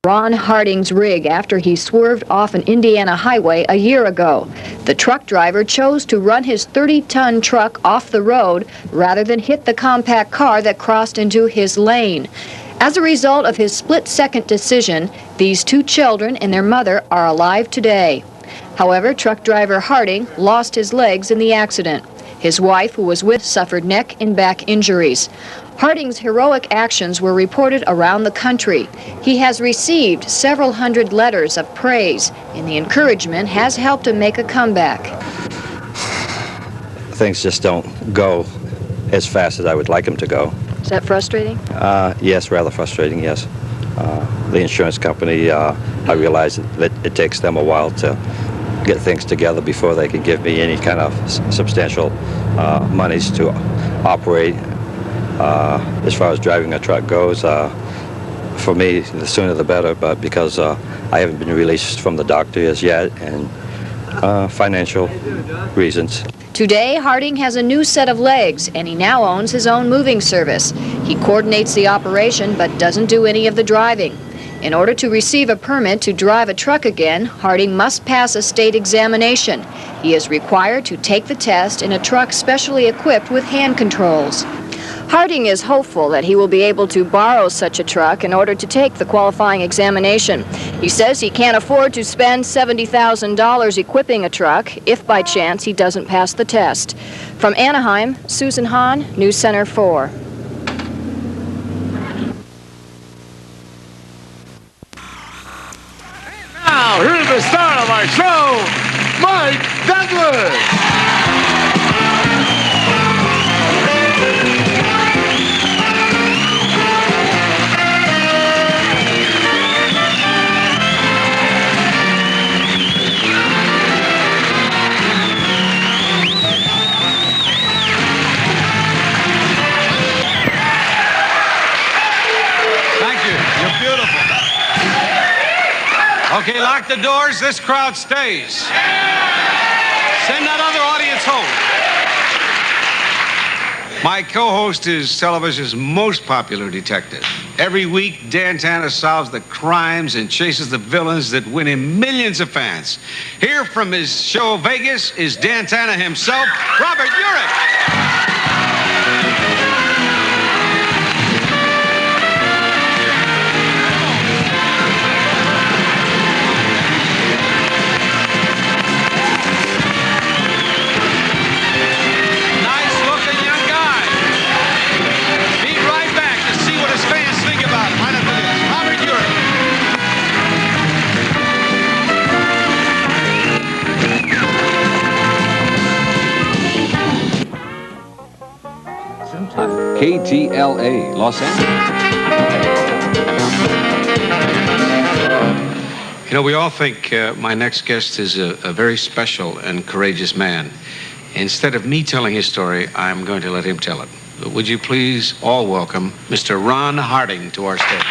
Ron Harding's rig after he swerved off an Indiana highway a year ago. The truck driver chose to run his 30-ton truck off the road rather than hit the compact car that crossed into his lane. As a result of his split-second decision, these two children and their mother are alive today. However, truck driver Harding lost his legs in the accident. His wife, who was with, suffered neck and back injuries. Harding's heroic actions were reported around the country. He has received several hundred letters of praise, and the encouragement has helped him make a comeback. Things just don't go as fast as I would like them to go. Is that frustrating? Yes, rather frustrating, yes. The insurance company, I realize that it takes them a while to get things together before they can give me any kind of substantial monies to operate. As far as driving a truck goes, for me, the sooner the better, but because I haven't been released from the doctor as yet, and financial reasons. Today, Harding has a new set of legs, and he now owns his own moving service. He coordinates the operation, but doesn't do any of the driving. In order to receive a permit to drive a truck again, Harding must pass a state examination. He is required to take the test in a truck specially equipped with hand controls. Harding is hopeful that he will be able to borrow such a truck in order to take the qualifying examination. He says he can't afford to spend $70,000 equipping a truck if by chance he doesn't pass the test. From Anaheim, Susan Hahn, News Center 4. Now, here's the star of our show, Mike Douglas. Okay, lock the doors. This crowd stays. Send that other audience home. My co-host is television's most popular detective. Every week, Dan Tana solves the crimes and chases the villains that win him millions of fans. Here from his show Vegas is Dan Tana himself, Robert Urich. KTLA, Los Angeles. You know, we all think my next guest is a very special and courageous man. Instead of me telling his story, I'm going to let him tell it. Would you please all welcome Mr. Ron Harding to our stage.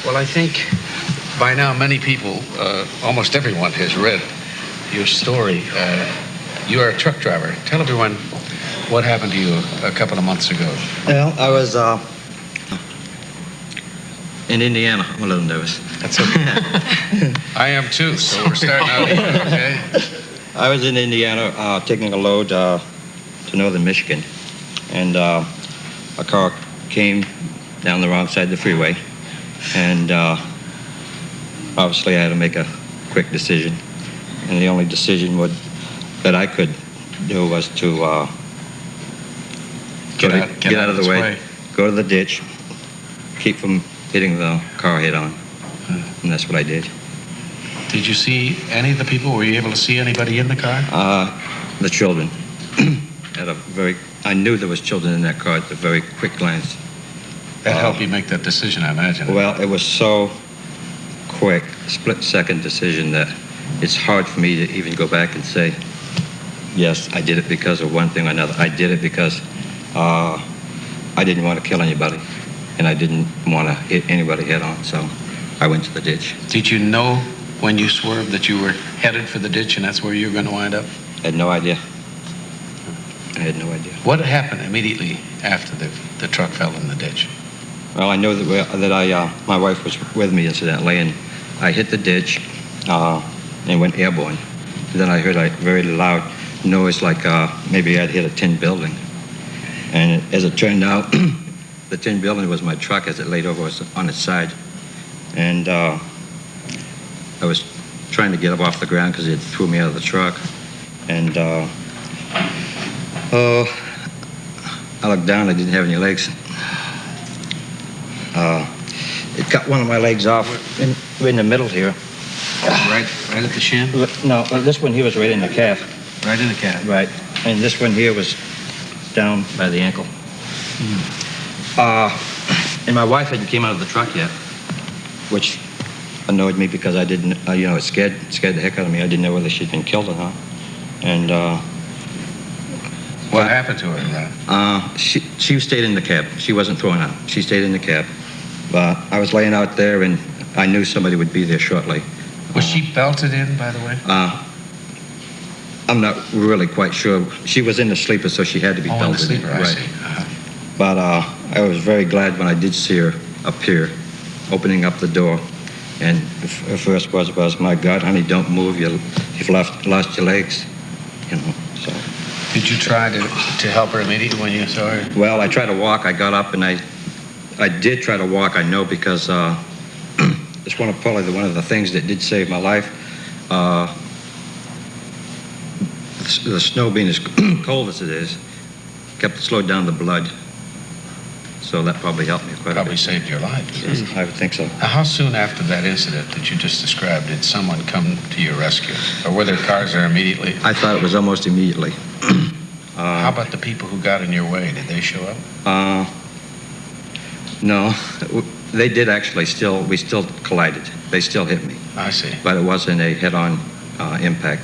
Well, I think by now many people, almost everyone has read your story. You are a truck driver. Tell everyone what happened to you a couple of months ago. Well, I was in Indiana. I'm a little nervous. That's okay. I am too, so we're starting out here, okay? I was in Indiana taking a load to northern Michigan, and a car came down the wrong side of the freeway. And obviously I had to make a quick decision. And the only decision that I could do was to get out of the way, go to the ditch, keep from hitting the car head on. And that's what I did. Did you see any of the people? Were you able to see anybody in the car? The children. I knew there was children in that car at a very quick glance. That helped you make that decision, I imagine. Well, it was so quick, split-second decision that it's hard for me to even go back and say, yes, I did it because of one thing or another. I did it because I didn't want to kill anybody, and I didn't want to hit anybody head on, so I went to the ditch. Did you know when you swerved that you were headed for the ditch and that's where you were going to wind up? I had no idea. I had no idea. What happened immediately after the truck fell in the ditch? Well, I know that my wife was with me, incidentally, and I hit the ditch and went airborne. And then I heard a very loud noise like maybe I'd hit a tin building. And as it turned out, the tin building was my truck as it laid over on its side. And I was trying to get up off the ground because it threw me out of the truck. And I looked down, I didn't have any legs. It cut one of my legs off in the middle here. Right at the shin? No, this one here was right in the calf. Right in the calf. Right. And this one here was down by the ankle. And my wife hadn't came out of the truck yet, which annoyed me because I didn't, it scared the heck out of me. I didn't know whether she'd been killed or not. And what happened to her, she stayed in the cab. She wasn't thrown out. She stayed in the cab. But I was laying out there, and I knew somebody would be there shortly. Was she belted in, by the way? I'm not really quite sure. She was in the sleeper, so she had to be belted in the sleeper, in. I see. But I was very glad when I did see her appear, opening up the door. And her first words was, "My God, honey, don't move. You've lost your legs." So. Did you try to help her immediately when you saw her? Well, I tried to walk. I got up and I did try to walk, I know, because it's probably one of the things that did save my life. The snow being as cold as it is slowed down the blood. So that probably helped me quite a bit. Probably saved your life. Yes, I would think so. Now, how soon after that incident that you just described did someone come to your rescue? Or were there cars there immediately? I thought it was almost immediately. How about the people who got in your way? Did they show up? No. They did actually we still collided. They still hit me. I see. But it wasn't a head-on impact.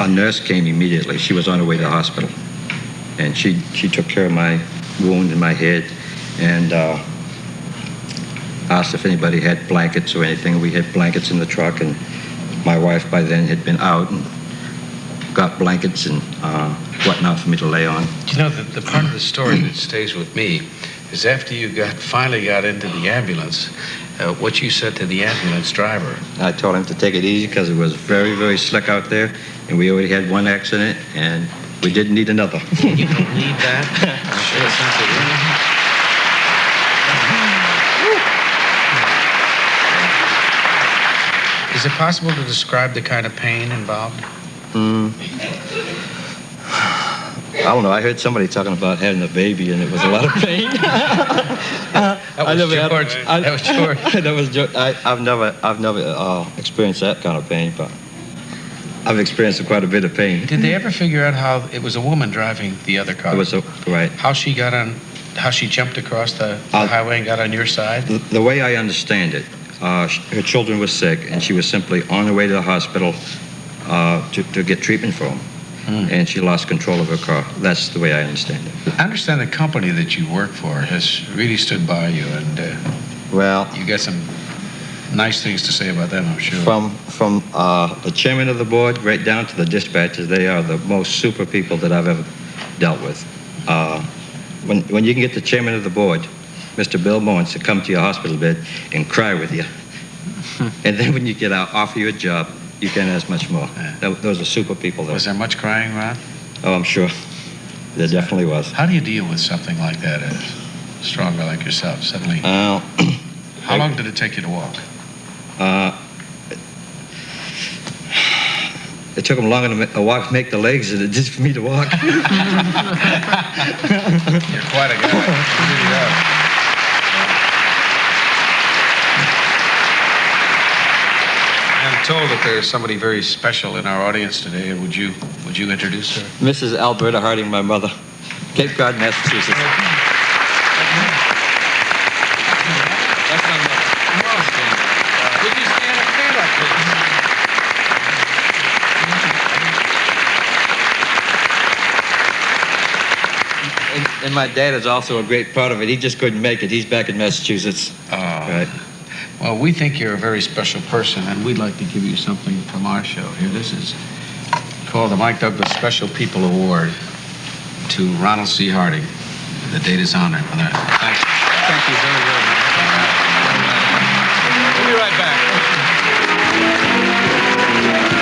A nurse came immediately. She was on her way to the hospital. And she took care of my wound in my head and asked if anybody had blankets or anything. We had blankets in the truck, and my wife by then had been out and got blankets and whatnot for me to lay on. You know, the part of the story that stays with me is after you finally got into the ambulance, what you said to the ambulance driver. I told him to take it easy because it was very, very slick out there, and we already had one accident, and we didn't need another. You believe that? I'm sure it's something. Is it possible to describe the kind of pain involved? I don't know. I heard somebody talking about having a baby, and it was a lot of pain. That was George. That was George. I've never experienced that kind of pain, but I've experienced quite a bit of pain. Did they ever figure out how it was a woman driving the other car? It was right. How she jumped across the highway and got on your side? The way I understand it, her children were sick, and she was simply on her way to the hospital to get treatment for them. And she lost control of her car. That's the way I understand it. I understand the company that you work for has really stood by you, and you got some nice things to say about them, I'm sure. From the chairman of the board right down to the dispatchers, they are the most super people that I've ever dealt with. When you can get the chairman of the board, Mr. Bill Mowens, to come to your hospital bed and cry with you, and then when you get out, offer you a job, you can't ask much more. Yeah. Those are super people. Was there much crying, Ron? Oh, I'm sure. There definitely was. How do you deal with something like that, a stronger like yourself, suddenly? How long did it take you to walk? It took them longer to make the legs than it did for me to walk. You're quite a guy. You really are. I'm told that there's somebody very special in our audience today. Would you introduce her? Mrs. Alberta Harding, my mother, Cape Cod, Massachusetts. That's my mother. Would you And my dad is also a great part of it. He just couldn't make it. He's back in Massachusetts. Oh. Right. Well, we think you're a very special person, and we'd like to give you something from our show. Here, this is called the Mike Douglas Special People Award to Ronald C. Harding. The date is on it. Thank you. Thank you very, very much. We'll be right back.